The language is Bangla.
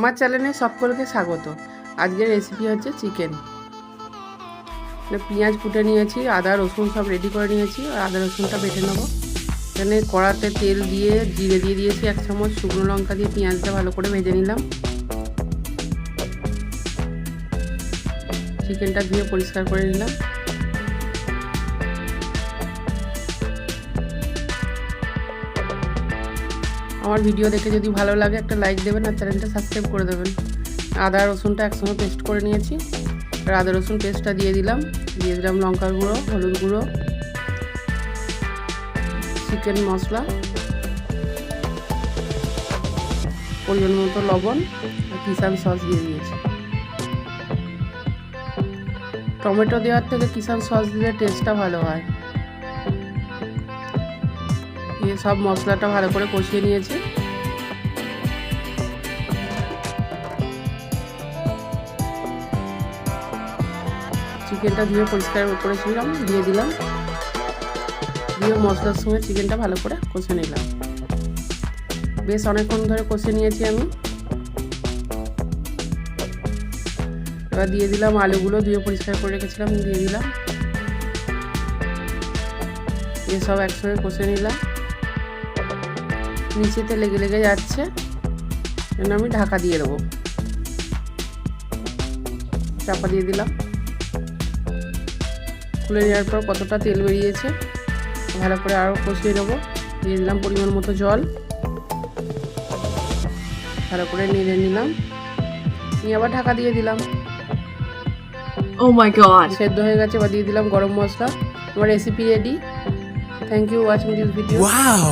আমার চ্যানেলে সকলকে স্বাগত। আজকের রেসিপি হচ্ছে চিকেন। পেঁয়াজ কুটে নিয়েছি, আদা রসুন সব রেডি করে নিয়েছি, আর আদা রসুনটা বেটে নেবো। এখানে কড়াতে তেল দিয়ে জিরে দিয়ে দিয়েছি 1 চামচ, শুকনো লঙ্কা দিয়ে পেঁয়াজটা ভালো করে ভেজে নিলাম। চিকেনটা ধুয়ে পরিষ্কার করে নিলাম। আমার ভিডিও দেখে যদি ভালো লাগে একটা লাইক দেবেন আর চ্যানেলটা সাবস্ক্রাইব করে দেবেন। আদা রসুনটা একসঙ্গে পেস্ট করে নিয়েছি, আর আদা রসুন পেস্টটা দিয়ে দিলাম লঙ্কার গুঁড়ো, হলুদ গুঁড়ো, চিকেন মশলা, পরিমাণ মতো লবণ, আর কিষান সস দিয়ে দিয়েছি। টমেটো দেওয়ার থেকে কিষান সস দিলে টেস্টটা ভালো হয়। দিয়ে সব মশলাটা ভালো করে কষিয়ে নিয়েছি। চিকেনটা ধুয়ে পরিষ্কার করেছিলাম, দিয়ে দিলাম, দিয়ে মশলার সঙ্গে চিকেনটা ভালো করে কষে নিলাম। বেশ অনেকক্ষণ ধরে কষে নিয়েছি আমি। এবার দিয়ে দিলাম আলুগুলো, ধুয়ে পরিষ্কার করে রেখেছিলাম, দিয়ে দিলাম, দিয়ে সব একসঙ্গে কষে নিলাম। নিচেতে লেগে লেগে যাচ্ছে, জন্য আমি ঢাকা দিয়ে দেবো। চাপা দিয়ে দিলাম। খুলে নেওয়ার পর কতটা তেল বেরিয়েছে ভালো করে আরও কষিয়ে নেবো। দিয়ে দিলাম পরিমাণ মতো জল, ভালো করে নেড়ে নিলাম, নিয়ে আবার ঢাকা দিয়ে দিলাম। Oh my god! সেদ্ধ হয়ে গেছে। এবার দিয়ে দিলাম গরম মশলা। আমার recipe ready. Thank you watching this video. Wow!